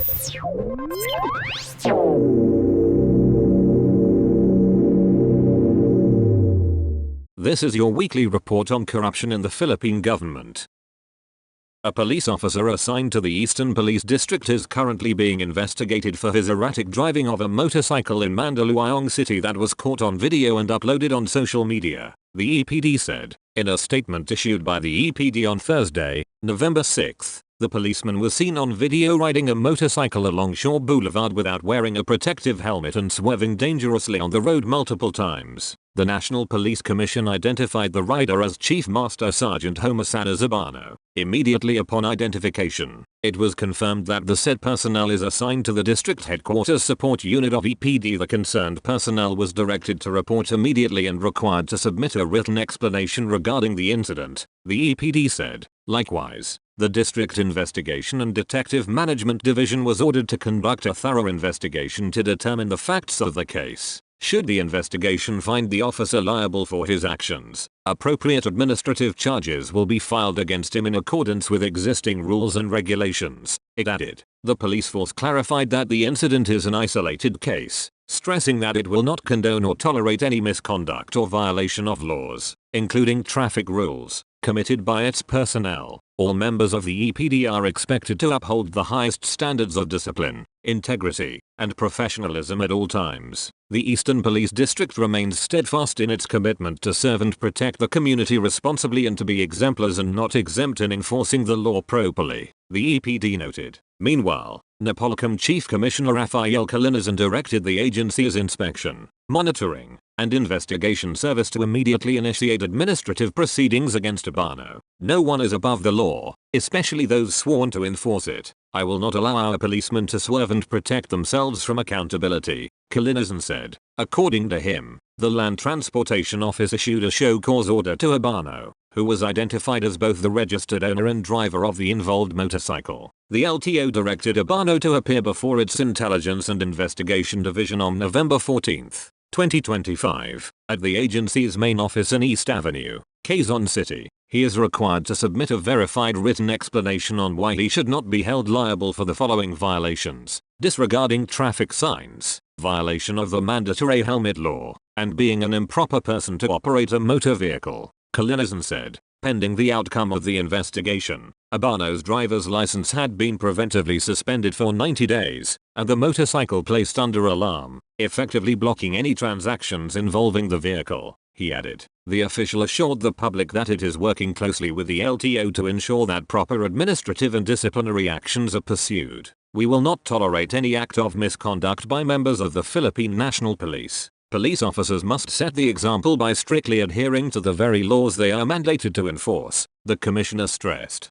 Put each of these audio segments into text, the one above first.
This is your weekly report on corruption in the Philippine government. A police officer assigned to the Eastern Police District is currently being investigated for his erratic driving of a motorcycle in Mandaluyong City that was caught on video and uploaded on social media, the EPD said. In a statement issued by the EPD on Thursday, November 6, the policeman was seen on video riding a motorcycle along Shaw Boulevard without wearing a protective helmet and swerving dangerously on the road multiple times. The National Police Commission identified the rider as Chief Master Sergeant Homicida Zabano. Immediately upon identification, it was confirmed that the said personnel is assigned to the district headquarters support unit of EPD. The concerned personnel was directed to report immediately and required to submit a written explanation regarding the incident, the EPD said. Likewise, the District Investigation and Detective Management Division was ordered to conduct a thorough investigation to determine the facts of the case. Should the investigation find the officer liable for his actions, appropriate administrative charges will be filed against him in accordance with existing rules and regulations, it added. The police force clarified that the incident is an isolated case, stressing that it will not condone or tolerate any misconduct or violation of laws, including traffic rules, committed by its personnel. All members of the EPD are expected to uphold the highest standards of discipline, integrity, and professionalism at all times. The Eastern Police District remains steadfast in its commitment to serve and protect the community responsibly and to be exemplars and not exempt in enforcing the law properly, the EPD noted. Meanwhile, Napolcom Chief Commissioner Rafael Calinazan directed the agency's inspection, monitoring, and investigation service to immediately initiate administrative proceedings against Abano. No one is above the law, especially those sworn to enforce it. I will not allow our policemen to swerve and protect themselves from accountability, Calinazan said. According to him, the Land Transportation Office issued a show cause order to Abano, who was identified as both the registered owner and driver of the involved motorcycle. The LTO directed Abano to appear before its Intelligence and Investigation Division on November 14, 2025, at the agency's main office in East Avenue, Quezon City. He is required to submit a verified written explanation on why he should not be held liable for the following violations: disregarding traffic signs, violation of the mandatory helmet law, and being an improper person to operate a motor vehicle, Calinazan said. Pending the outcome of the investigation, Abano's driver's license had been preventively suspended for 90 days, and the motorcycle placed under alarm, effectively blocking any transactions involving the vehicle, he added. The official assured the public that it is working closely with the LTO to ensure that proper administrative and disciplinary actions are pursued. We will not tolerate any act of misconduct by members of the Philippine National Police. Police officers must set the example by strictly adhering to the very laws they are mandated to enforce, the commissioner stressed.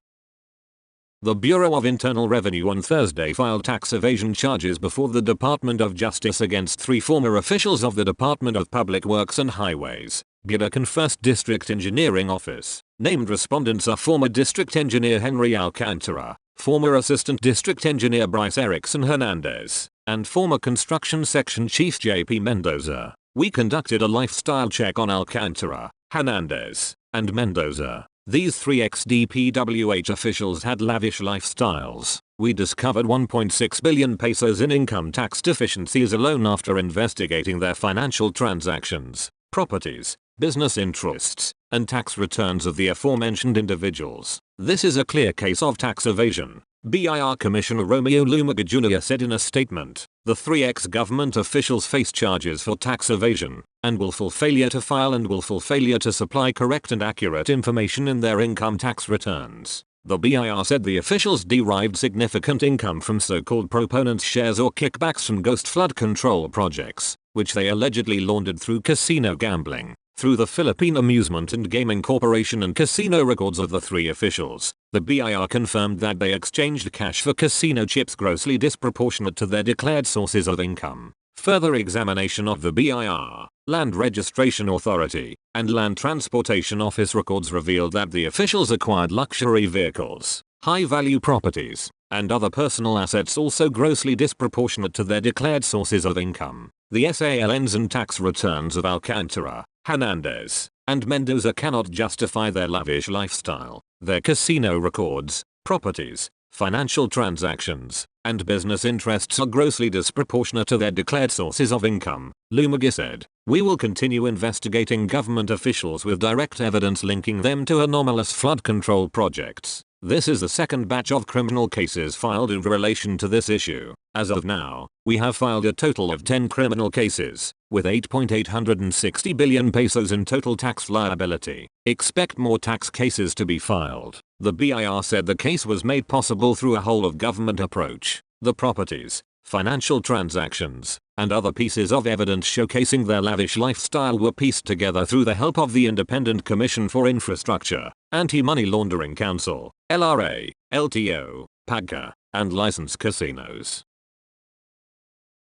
The Bureau of Internal Revenue on Thursday filed tax evasion charges before the Department of Justice against 3 former officials of the Department of Public Works and Highways, Bulacan 1st District Engineering Office. Named respondents are former District Engineer Henry Alcantara, former Assistant District Engineer Bryce Erickson Hernandez, and former Construction Section Chief J.P. Mendoza. We conducted a lifestyle check on Alcantara, Hernandez, and Mendoza. These 3 ex-DPWH officials had lavish lifestyles. We discovered 1.6 billion pesos in income tax deficiencies alone after investigating their financial transactions, properties, business interests, and tax returns of the aforementioned individuals. This is a clear case of tax evasion, BIR Commissioner Romeo Lumaga Jr. said in a statement. The 3 ex-government officials face charges for tax evasion, and willful failure to file and willful failure to supply correct and accurate information in their income tax returns. The BIR said the officials derived significant income from so-called proponents' shares or kickbacks from ghost flood control projects, which they allegedly laundered through casino gambling. Through the Philippine Amusement and Gaming Corporation and casino records of the 3 officials, the BIR confirmed that they exchanged cash for casino chips grossly disproportionate to their declared sources of income. Further examination of the BIR, Land Registration Authority, and Land Transportation Office records revealed that the officials acquired luxury vehicles, high-value properties, and other personal assets also grossly disproportionate to their declared sources of income. The SALNs and tax returns of Alcantara, Hernandez, and Mendoza cannot justify their lavish lifestyle, their casino records, properties, financial transactions, and business interests are grossly disproportionate to their declared sources of income, Lumagi said. We will continue investigating government officials with direct evidence linking them to anomalous flood control projects. This is the second batch of criminal cases filed in relation to this issue. As of now, we have filed a total of 10 criminal cases, with 8.860 billion pesos in total tax liability. Expect more tax cases to be filed. The BIR said the case was made possible through a whole-of-government approach. The properties, financial transactions, and other pieces of evidence showcasing their lavish lifestyle were pieced together through the help of the Independent Commission for Infrastructure, Anti-Money Laundering Council, LRA, LTO, PAGCA, and licensed casinos.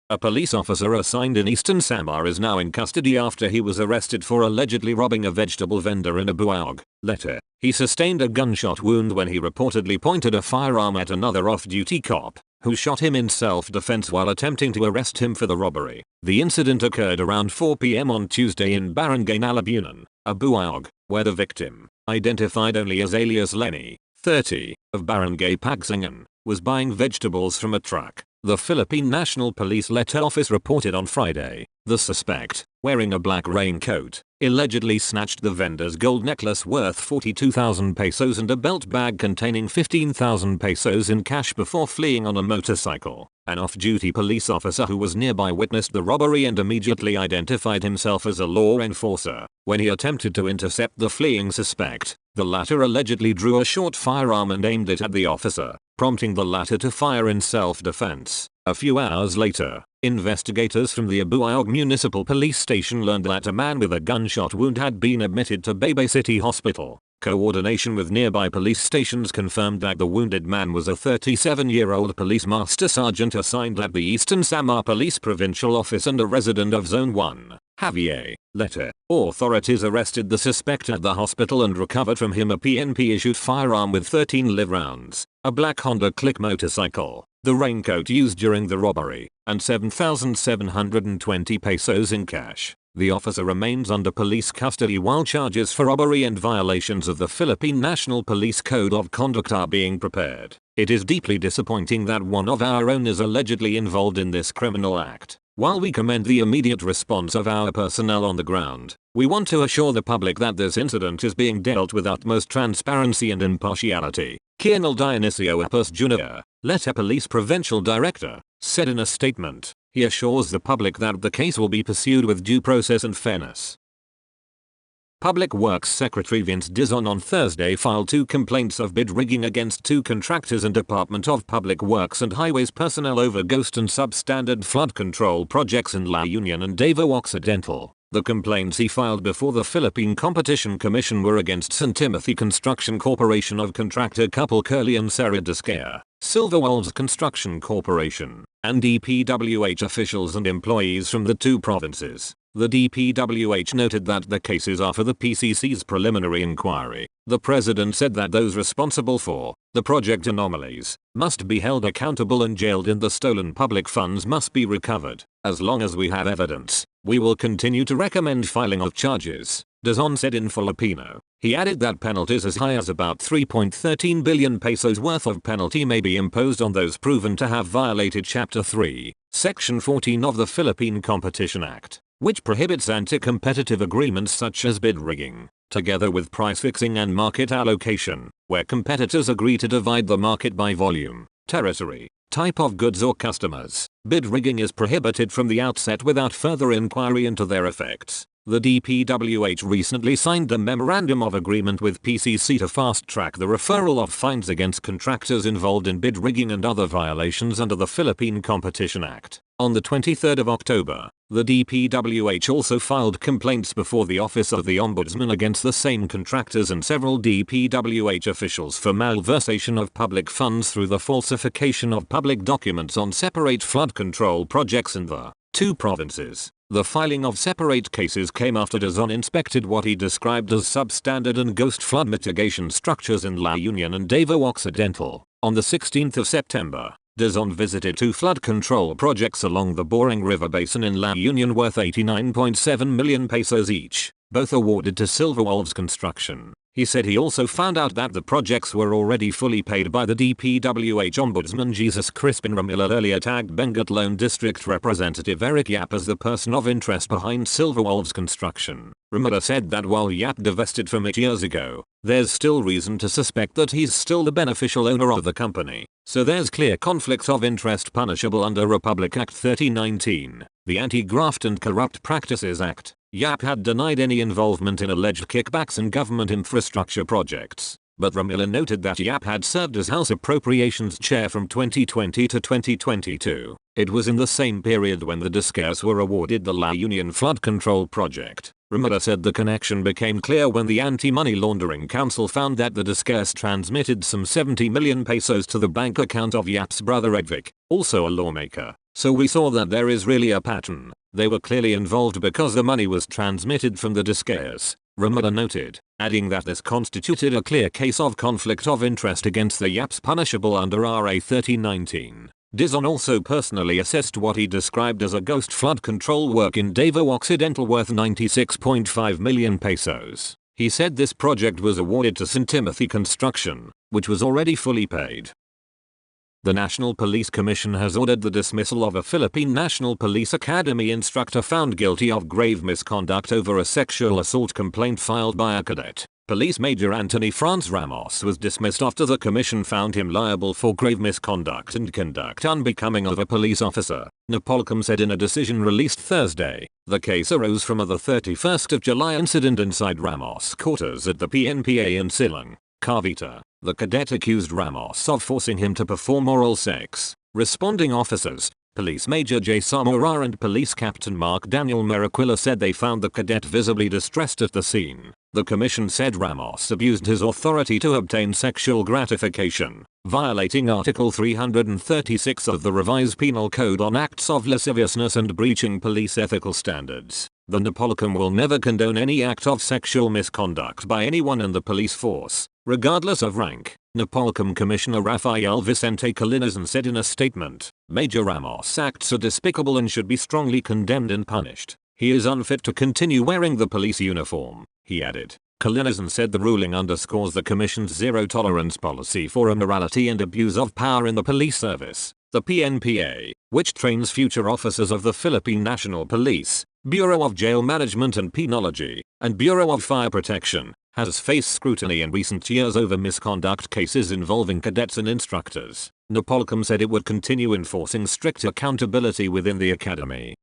A police officer assigned in Eastern Samar is now in custody after he was arrested for allegedly robbing a vegetable vendor in Abuag. Letter. He sustained a gunshot wound when he reportedly pointed a firearm at another off-duty cop, who shot him in self-defense while attempting to arrest him for the robbery. The incident occurred around 4 p.m. on Tuesday in Barangay Nalabunan, Abuag, where the victim, identified only as alias Lenny, 30, of Barangay Pagsangan, was buying vegetables from a truck. The Philippine National Police Letter Office reported on Friday. The suspect, wearing a black raincoat, allegedly snatched the vendor's gold necklace worth 42,000 pesos and a belt bag containing 15,000 pesos in cash before fleeing on a motorcycle. An off-duty police officer who was nearby witnessed the robbery and immediately identified himself as a law enforcer. When he attempted to intercept the fleeing suspect, the latter allegedly drew a short firearm and aimed it at the officer, prompting the latter to fire in self-defense. A few hours later, investigators from the Abuag Municipal Police Station learned that a man with a gunshot wound had been admitted to Baybay City Hospital. Coordination with nearby police stations confirmed that the wounded man was a 37-year-old police master sergeant assigned at the Eastern Samar Police Provincial Office and a resident of Zone 1. Javier. Letter. Authorities arrested the suspect at the hospital and recovered from him a PNP-issued firearm with 13 live rounds, a black Honda Click motorcycle, the raincoat used during the robbery, and 7,720 pesos in cash. The officer remains under police custody while charges for robbery and violations of the Philippine National Police Code of Conduct are being prepared. It is deeply disappointing that one of our own is allegedly involved in this criminal act. While we commend the immediate response of our personnel on the ground, we want to assure the public that this incident is being dealt with utmost transparency and impartiality. Colonel Dionisio Apus Jr., Letter Police Provincial Director, said in a statement. He assures the public that the case will be pursued with due process and fairness. Public Works Secretary Vince Dizon on Thursday filed 2 complaints of bid rigging against 2 contractors and Department of Public Works and Highways personnel over ghost and substandard flood control projects in La Union and Davao Occidental. The complaints he filed before the Philippine Competition Commission were against St. Timothy Construction Corporation of contractor couple Curly and Sarah Discare, Silver Wolves Construction Corporation, and DPWH officials and employees from the 2 provinces. The DPWH noted that the cases are for the PCC's preliminary inquiry. The president said that those responsible for the project anomalies must be held accountable and jailed and the stolen public funds must be recovered. As long as we have evidence, we will continue to recommend filing of charges, Dizon said in Filipino. He added that penalties as high as about 3.13 billion pesos worth of penalty may be imposed on those proven to have violated Chapter 3, Section 14 of the Philippine Competition Act, which prohibits anti-competitive agreements such as bid rigging, together with price fixing and market allocation, where competitors agree to divide the market by volume, territory, type of goods or customers. Bid rigging is prohibited from the outset without further inquiry into their effects. The DPWH recently signed a memorandum of agreement with PCC to fast-track the referral of fines against contractors involved in bid rigging and other violations under the Philippine Competition Act. On the 23rd of October, the DPWH also filed complaints before the Office of the Ombudsman against the same contractors and several DPWH officials for malversation of public funds through the falsification of public documents on separate flood control projects in the 2 provinces. The filing of separate cases came after Dizon inspected what he described as substandard and ghost flood mitigation structures in La Union and Davao Occidental. On the 16th of September, Dizon visited 2 flood control projects along the Boring River Basin in La Union worth 89.7 million pesos each, both awarded to Silver Wolves Construction. He said he also found out that the projects were already fully paid by the DPWH Ombudsman Jesus Crispin Ramila earlier tagged Benguet Lone District Representative Eric Yap as the person of interest behind Silverwolves construction. Ramila said that while Yap divested from it years ago, there's still reason to suspect that he's still the beneficial owner of the company, so there's clear conflict of interest punishable under Republic Act 3019, the Anti-Graft and Corrupt Practices Act. Yap had denied any involvement in alleged kickbacks in government infrastructure projects, but Ramila noted that Yap had served as House Appropriations Chair from 2020 to 2022. It was in the same period when the Discares were awarded the La Union Flood Control Project. Ramila said the connection became clear when the Anti-Money Laundering Council found that the Discares transmitted some 70 million pesos to the bank account of Yap's brother Edvic, also a lawmaker. So we saw that there is really a pattern. They were clearly involved because the money was transmitted from the Discares, Ramila noted, adding that this constituted a clear case of conflict of interest against the Yaps punishable under RA 3019. Dizon also personally assessed what he described as a ghost flood control work in Davao Occidental worth 96.5 million pesos. He said this project was awarded to St. Timothy Construction, which was already fully paid. The National Police Commission has ordered the dismissal of a Philippine National Police Academy instructor found guilty of grave misconduct over a sexual assault complaint filed by a cadet. Police Major Anthony Franz Ramos was dismissed after the commission found him liable for grave misconduct and conduct unbecoming of a police officer, Napolcom said in a decision released Thursday. The case arose from a 31st of July incident inside Ramos' quarters at the PNPA in Silang, Cavite. The cadet accused Ramos of forcing him to perform oral sex. Responding officers, Police Major J. Samora and Police Captain Mark Daniel Maraquilla said they found the cadet visibly distressed at the scene. The commission said Ramos abused his authority to obtain sexual gratification, violating Article 336 of the Revised Penal Code on acts of lasciviousness and breaching police ethical standards. The Napolcom will never condone any act of sexual misconduct by anyone in the police force, regardless of rank, Napolcom Commissioner Rafael Vicente Calinazan said in a statement. Major Ramos' acts are despicable and should be strongly condemned and punished. He is unfit to continue wearing the police uniform, he added. Calinazan said the ruling underscores the Commission's zero-tolerance policy for immorality and abuse of power in the police service. The PNPA, which trains future officers of the Philippine National Police, Bureau of Jail Management and Penology, and Bureau of Fire Protection, has faced scrutiny in recent years over misconduct cases involving cadets and instructors. Napolcom said it would continue enforcing strict accountability within the academy.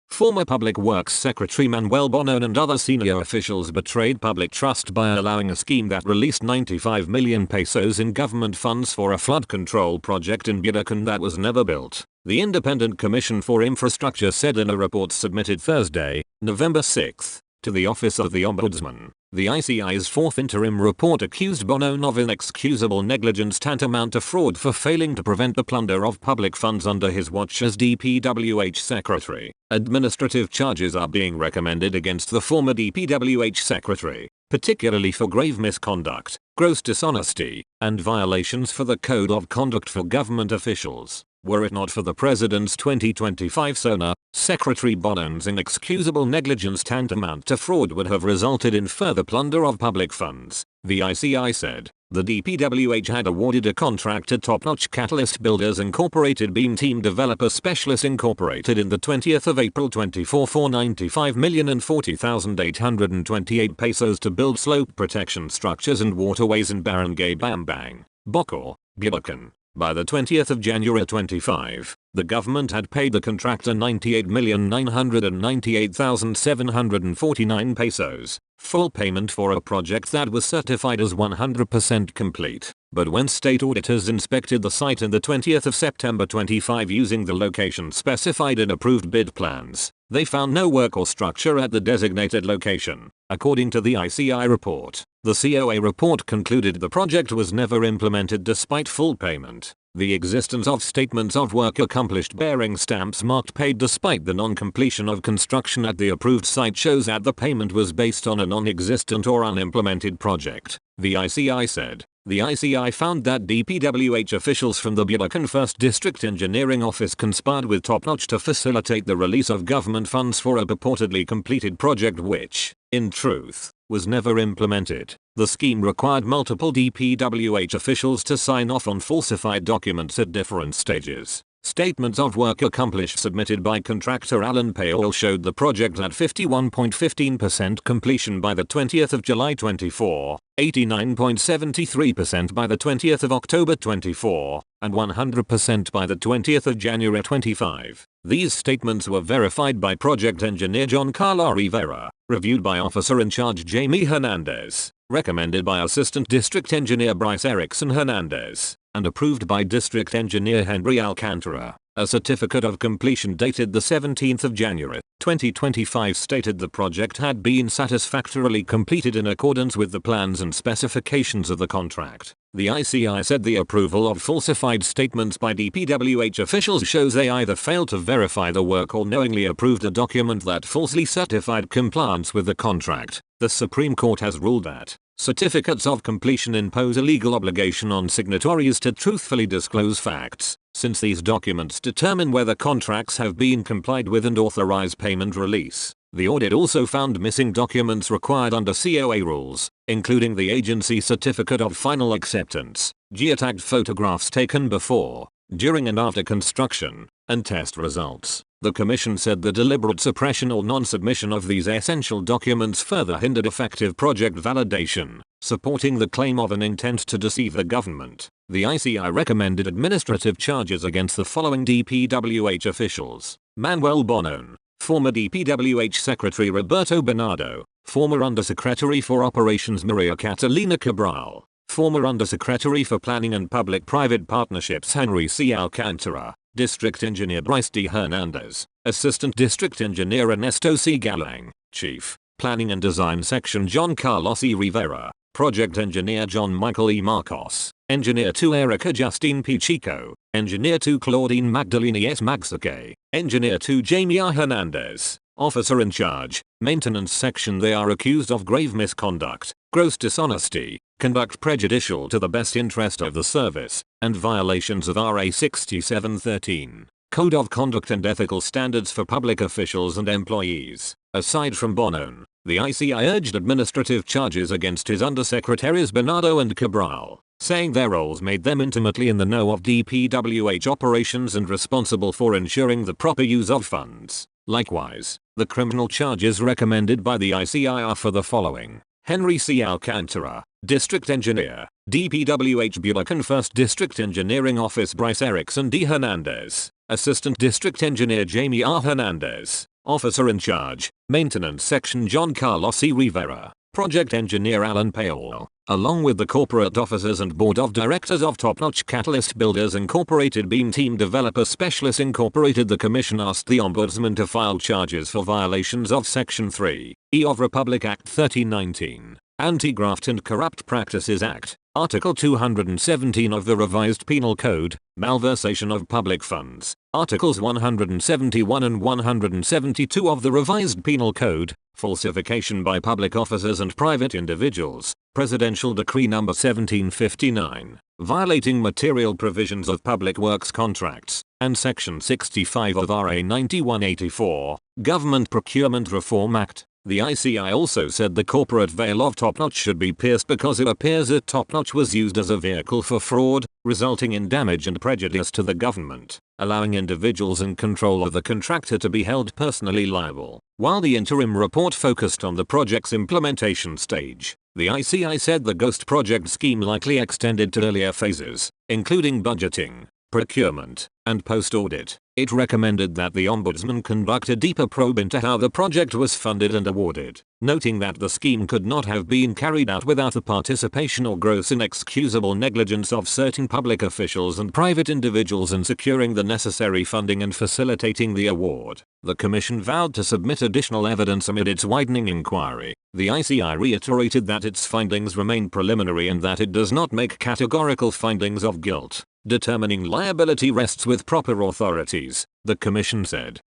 Former Public Works Secretary Manuel Bonon and other senior officials betrayed public trust by allowing a scheme that released 95 million pesos in government funds for a flood control project in Bulacan that was never built. The Independent Commission for Infrastructure said in a report submitted Thursday, November 6, to the Office of the Ombudsman. The ICI's fourth interim report accused Bonon of inexcusable negligence tantamount to fraud for failing to prevent the plunder of public funds under his watch as DPWH Secretary. Administrative charges are being recommended against the former DPWH Secretary, particularly for grave misconduct, gross dishonesty, and violations for the Code of Conduct for Government Officials. Were it not for the President's 2025 SONA, Secretary Bonon's inexcusable negligence tantamount to fraud would have resulted in further plunder of public funds, the ICI said. The DPWH had awarded a contract to Top-Notch Catalyst Builders Incorporated Beam Team Developer Specialist Incorporated in the 20th of April 24 for 95,040,828 pesos to build slope protection structures and waterways in Barangay Bambang, Bocor, Bulacan. By the 20th of January 25, the government had paid the contractor 98,998,749 pesos, full payment for a project that was certified as 100% complete. But when state auditors inspected the site on the 20th of September 25 using the location specified in approved bid plans, they found no work or structure at the designated location. According to the ICI report, the COA report concluded the project was never implemented despite full payment. The existence of statements of work accomplished bearing stamps marked paid despite the non-completion of construction at the approved site shows that the payment was based on a non-existent or unimplemented project, the ICI said. The ICI found that DPWH officials from the Bulacan 1st District Engineering Office conspired with Top-Notch to facilitate the release of government funds for a purportedly completed project which, in truth, was never implemented. The scheme required multiple DPWH officials to sign off on falsified documents at different stages. Statements of work accomplished submitted by contractor Alan Payall showed the project at 51.15% completion by the 20th of July 24, 89.73% by the 20th of October 24, and 100% by the 20th of January 25. These statements were verified by project engineer John Carlos Rivera, reviewed by officer in charge Jamie Hernandez, recommended by assistant district engineer Bryce Erickson Hernandez, and approved by district engineer Henry Alcantara. A certificate of completion dated the 17th of January, 2025 stated the project had been satisfactorily completed in accordance with the plans and specifications of the contract. The ICI said the approval of falsified statements by DPWH officials shows they either failed to verify the work or knowingly approved a document that falsely certified compliance with the contract. The Supreme Court has ruled that certificates of completion impose a legal obligation on signatories to truthfully disclose facts, since these documents determine whether contracts have been complied with and authorize payment release. The audit also found missing documents required under COA rules, including the agency certificate of final acceptance, geotagged photographs taken before, during and after construction, and test results. The Commission said the deliberate suppression or non-submission of these essential documents further hindered effective project validation, supporting the claim of an intent to deceive the government. The ICI recommended administrative charges against the following DPWH officials: Manuel Bonon, former DPWH Secretary Roberto Bernardo, former Undersecretary for Operations Maria Catalina Cabral, former Undersecretary for Planning and Public-Private Partnerships Henry C. Alcantara, District Engineer Bryce D. Hernandez, Assistant District Engineer Ernesto C. Galang, Chief, Planning and Design Section John Carlos E. Rivera, Project Engineer John Michael E. Marcos, Engineer 2 Erica Justine P. Chico, Engineer 2 Claudine Magdalena S. Magsaque, Engineer 2 Jamie R. Hernandez, Officer in Charge, Maintenance Section. They are accused of grave misconduct, gross dishonesty, conduct prejudicial to the best interest of the service, and violations of RA 6713, Code of Conduct and Ethical Standards for Public Officials and Employees. Aside from Bonon, the ICI urged administrative charges against his undersecretaries Bernardo and Cabral, saying their roles made them intimately in the know of DPWH operations and responsible for ensuring the proper use of funds. Likewise, the criminal charges recommended by the ICI are for the following: Henry C. Alcantara, District Engineer, DPWH Bulacan 1st District Engineering Office Bryce Erickson D. Hernandez, Assistant District Engineer Jamie R. Hernandez, Officer in Charge, Maintenance Section John Carlos E. Rivera, Project Engineer Alan Payall, along with the corporate officers and board of directors of Top Notch Catalyst Builders Incorporated Beam Team Developer Specialists Incorporated. The Commission asked the Ombudsman to file charges for violations of Section 3(e) of Republic Act 1319, Anti-Graft and Corrupt Practices Act, Article 217 of the Revised Penal Code, malversation of public funds, Articles 171 and 172 of the Revised Penal Code, falsification by public officers and private individuals, Presidential Decree No. 1759, violating material provisions of public works contracts, and Section 65 of RA 9184, Government Procurement Reform Act. The ICI also said the corporate veil of Top Notch should be pierced because it appears that Top Notch was used as a vehicle for fraud, resulting in damage and prejudice to the government, allowing individuals in control of the contractor to be held personally liable. While the interim report focused on the project's implementation stage, the ICI said the Ghost project scheme likely extended to earlier phases, including budgeting, procurement, and post-audit. It recommended that the Ombudsman conduct a deeper probe into how the project was funded and awarded, noting that the scheme could not have been carried out without the participation or gross inexcusable negligence of certain public officials and private individuals in securing the necessary funding and facilitating the award. The Commission vowed to submit additional evidence amid its widening inquiry. The ICI reiterated that its findings remain preliminary and that it does not make categorical findings of guilt. Determining liability rests with proper authorities, the Commission said.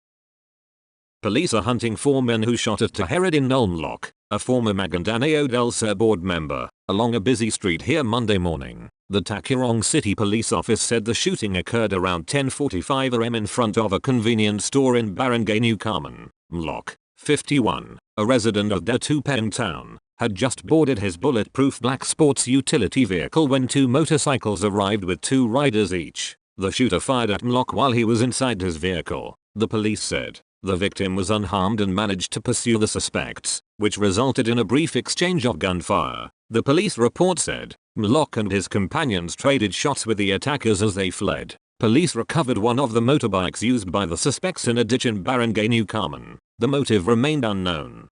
Police are hunting 4 men who shot at Taheruddin Ulmlock, a former Maguindanao del Sur board member, along a busy street here Monday morning. The Tacurong City Police Office said the shooting occurred around 10:45 am in front of a convenience store in Barangay New Carmen. Mlock, 51, a resident of Datupeng Town, had just boarded his bulletproof black sports utility vehicle when two motorcycles arrived with two riders each. The shooter fired at Mlock while he was inside his vehicle, the police said. The victim was unharmed and managed to pursue the suspects, which resulted in a brief exchange of gunfire. The police report said, Mlock and his companions traded shots with the attackers as they fled. Police recovered one of the motorbikes used by the suspects in a ditch in Barangay New Carmen. The motive remained unknown.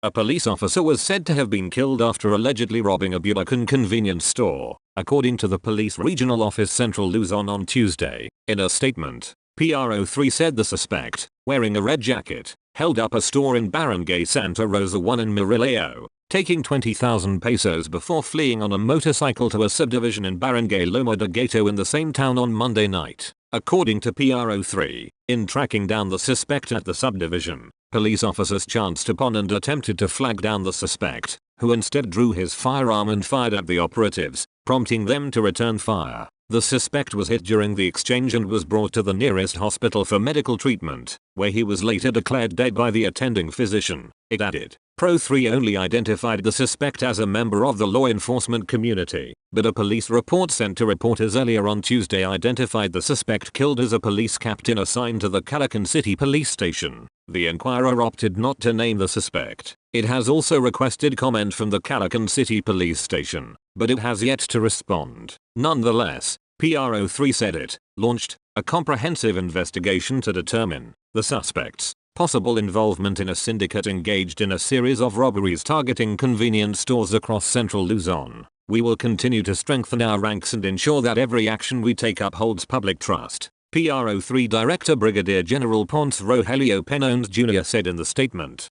A police officer was said to have been killed after allegedly robbing a Bulacan convenience store, according to the Police Regional Office Central Luzon on Tuesday. In a statement, PRO3 said the suspect, wearing a red jacket, held up a store in Barangay Santa Rosa 1 in Marilao, taking 20,000 pesos before fleeing on a motorcycle to a subdivision in Barangay Loma de Gato in the same town on Monday night. According to PRO3, in tracking down the suspect at the subdivision, police officers chanced upon and attempted to flag down the suspect, who instead drew his firearm and fired at the operatives, prompting them to return fire. The suspect was hit during the exchange and was brought to the nearest hospital for medical treatment, where he was later declared dead by the attending physician. It added, PRO3 only identified the suspect as a member of the law enforcement community, but a police report sent to reporters earlier on Tuesday identified the suspect killed as a police captain assigned to the Calacan City Police Station. The Enquirer opted not to name the suspect. It has also requested comment from the Calacan City Police Station, but it has yet to respond. Nonetheless, PRO3 said it launched a comprehensive investigation to determine the suspect's possible involvement in a syndicate engaged in a series of robberies targeting convenience stores across central Luzon. We will continue to strengthen our ranks and ensure that every action we take upholds public trust, PRO3 Director Brigadier General Ponce Rogelio Penones Jr. said in the statement.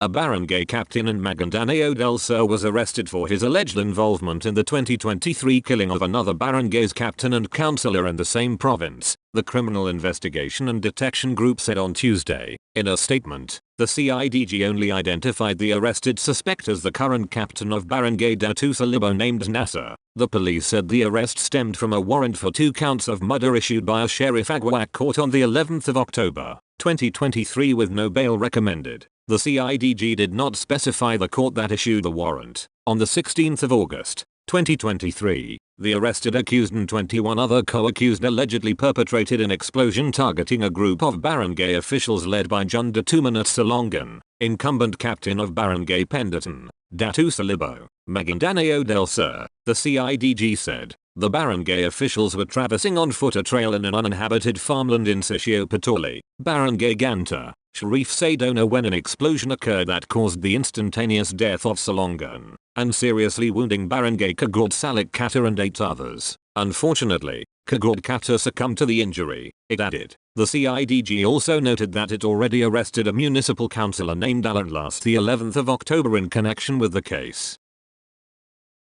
A barangay captain in Maguindanao del Sur was arrested for his alleged involvement in the 2023 killing of another barangay's captain and councillor in the same province, the Criminal Investigation and Detection Group said on Tuesday. In a statement, the CIDG only identified the arrested suspect as the current captain of Barangay Datu Salibo named Nasser. The police said the arrest stemmed from a warrant for 2 counts of murder issued by a Sheriff Aguac court on the 11th of October, 2023 with no bail recommended. The CIDG did not specify the court that issued the warrant. On the 16th of August, 2023, the arrested accused and 21 other co-accused allegedly perpetrated an explosion targeting a group of barangay officials led by John Datumanat Salongan, incumbent captain of Barangay Pendatan, Datu Salibo, Maguindanao del Sur. The CIDG said, the barangay officials were traversing on foot a trail in an uninhabited farmland in Sitio Patoli, Barangay Ganta, Sharif Sedona when an explosion occurred that caused the instantaneous death of Salongan, and seriously wounding Barangay Kagod Salik Kata and 8 others. Unfortunately, Kagod Kata succumbed to the injury, it added. The CIDG also noted that it already arrested a municipal councillor named Alan last the 11th of October in connection with the case.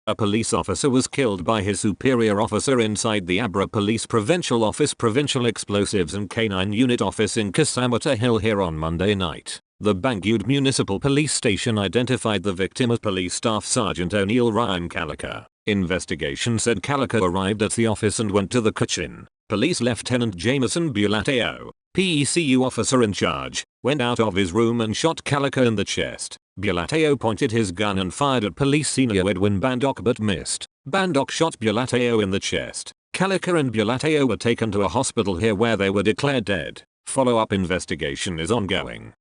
A police officer was killed by his superior officer inside the Abra Police Provincial Office Provincial Explosives and Canine Unit Office in Casamata Hill here on Monday night. The Bangued Municipal Police Station identified the victim as Police Staff Sergeant O'Neill Ryan Calica. Investigation said Calica arrived at the office and went to the kitchen. Police Lieutenant Jameson Bulateo, PECU officer in charge, went out of his room and shot Calica in the chest. Bulateo pointed his gun and fired at police senior Edwin Bandok but missed. Bandok shot Bulateo in the chest. Calica and Bulateo were taken to a hospital here where they were declared dead. Follow-up investigation is ongoing.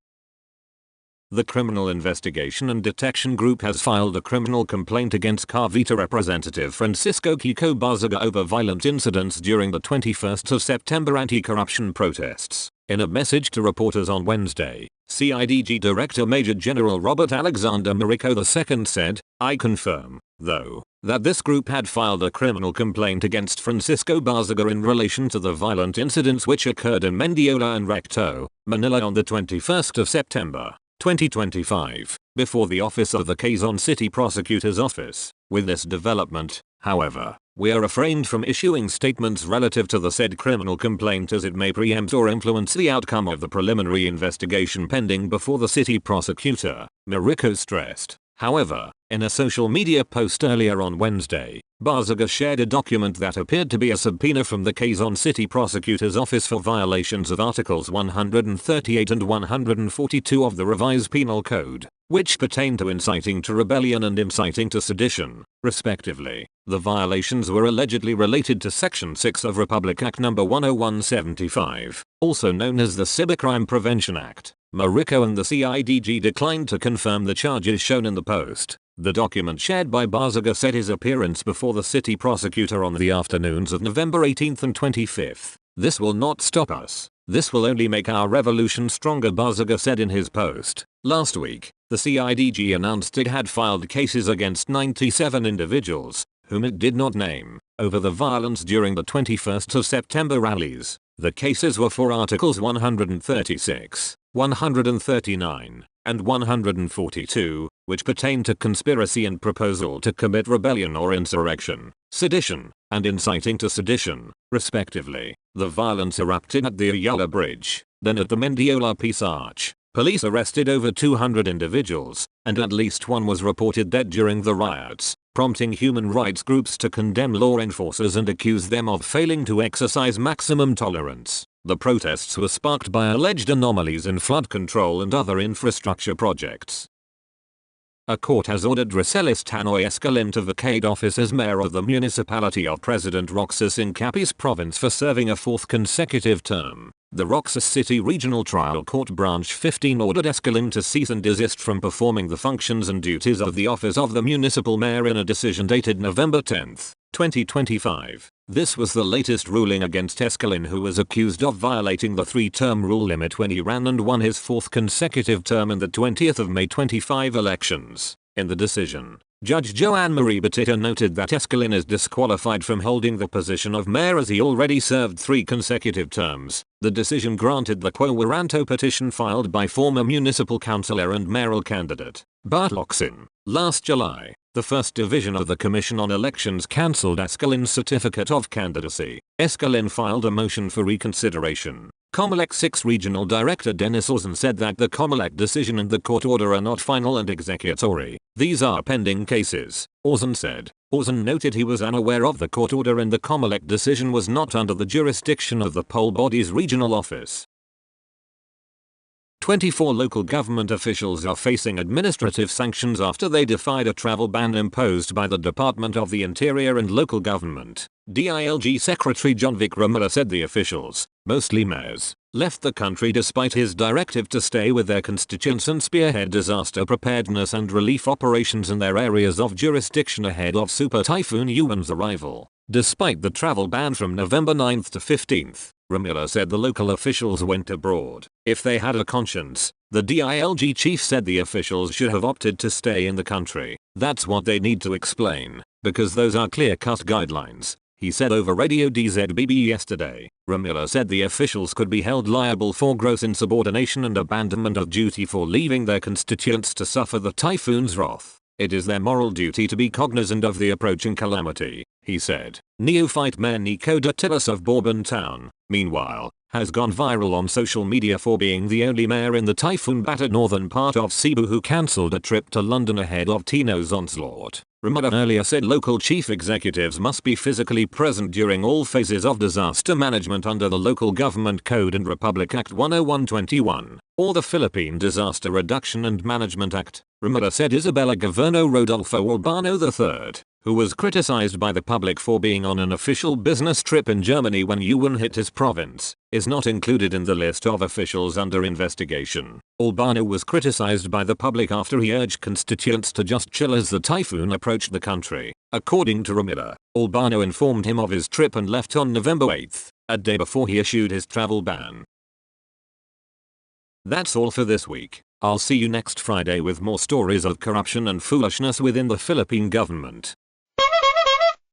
The Criminal Investigation and Detection Group has filed a criminal complaint against Cavite Representative Francisco Kiko Barzaga over violent incidents during the 21st of September anti-corruption protests. In a message to reporters on Wednesday, CIDG Director Major General Robert Alexander Marico II said, I confirm, though, that this group had filed a criminal complaint against Francisco Barzaga in relation to the violent incidents which occurred in Mendiola and Recto, Manila on the 21st of September. 2025, before the office of the Quezon City Prosecutor's Office. With this development, however, we are refrained from issuing statements relative to the said criminal complaint as it may preempt or influence the outcome of the preliminary investigation pending before the city prosecutor, Marico stressed. However, in a social media post earlier on Wednesday, Barzaga shared a document that appeared to be a subpoena from the Quezon City Prosecutor's Office for violations of Articles 138 and 142 of the Revised Penal Code, which pertain to inciting to rebellion and inciting to sedition, respectively. The violations were allegedly related to Section 6 of Republic Act No. 10175, also known as the Cybercrime Prevention Act. Mariko and the CIDG declined to confirm the charges shown in the post. The document shared by Barzaga said his appearance before the city prosecutor on the afternoons of November 18th and 25th. "This will not stop us. This will only make our revolution stronger," Barzaga said in his post. Last week, the CIDG announced it had filed cases against 97 individuals, whom it did not name, over the violence during the 21st of September rallies. The cases were for Articles 136, 139, and 142, which pertain to conspiracy and proposal to commit rebellion or insurrection, sedition, and inciting to sedition, respectively. The violence erupted at the Ayala Bridge, then at the Mendiola Peace Arch. Police arrested over 200 individuals, and at least one was reported dead during the riots, prompting human rights groups to condemn law enforcers and accuse them of failing to exercise maximum tolerance. The protests were sparked by alleged anomalies in flood control and other infrastructure projects. A court has ordered Roselis Tanoy Escalin to vacate office as mayor of the municipality of President Roxas in Capiz Province for serving a fourth consecutive term. The Roxas City Regional Trial Court Branch 15 ordered Escalin to cease and desist from performing the functions and duties of the office of the municipal mayor in a decision dated November 10, 2025. This was the latest ruling against Escalin, who was accused of violating the 3-term rule limit when he ran and won his fourth consecutive term in the 20th of May 25 elections. In the decision, Judge Joanne Marie Batita noted that Escalin is disqualified from holding the position of mayor as he already served 3 consecutive terms. The decision granted the quo warranto petition filed by former municipal councillor and mayoral candidate Bart Locsin. Last July, the First Division of the Commission on Elections cancelled Escalin's certificate of candidacy. Escalin filed a motion for reconsideration. Comelec 6 Regional Director Dennis Orson said that the Comelec decision and the court order are not final and executory. These are pending cases, Orson said. Orson noted he was unaware of the court order and the Comelec decision was not under the jurisdiction of the poll body's regional office. 24 local government officials are facing administrative sanctions after they defied a travel ban imposed by the Department of the Interior and Local Government. DILG Secretary John Vickremilla said the officials, mostly mayors, left the country despite his directive to stay with their constituents and spearhead disaster preparedness and relief operations in their areas of jurisdiction ahead of Super Typhoon Yuan's arrival. Despite the travel ban from November 9th to 15th, Remilla said the local officials went abroad. If they had a conscience, the DILG chief said the officials should have opted to stay in the country. That's what they need to explain, because those are clear-cut guidelines, he said over Radio DZBB yesterday. Remilla said the officials could be held liable for gross insubordination and abandonment of duty for leaving their constituents to suffer the typhoon's wrath. It is their moral duty to be cognizant of the approaching calamity, he said. Neophyte Mayor Nico Datilas of Bourbon Town, meanwhile, has gone viral on social media for being the only mayor in the typhoon-battered northern part of Cebu who cancelled a trip to London ahead of Tino's onslaught. Remilla earlier said local chief executives must be physically present during all phases of disaster management under the Local Government Code and Republic Act 10121, or the Philippine Disaster Reduction and Management Act. Remilla said Isabella Governo Rodolfo Albano III, who was criticized by the public for being on an official business trip in Germany when Yuan hit his province, is not included in the list of officials under investigation. Albano was criticized by the public after he urged constituents to just chill as the typhoon approached the country. According to Remilla, Albano informed him of his trip and left on November 8th, a day before he issued his travel ban. That's all for this week. I'll see you next Friday with more stories of corruption and foolishness within the Philippine government.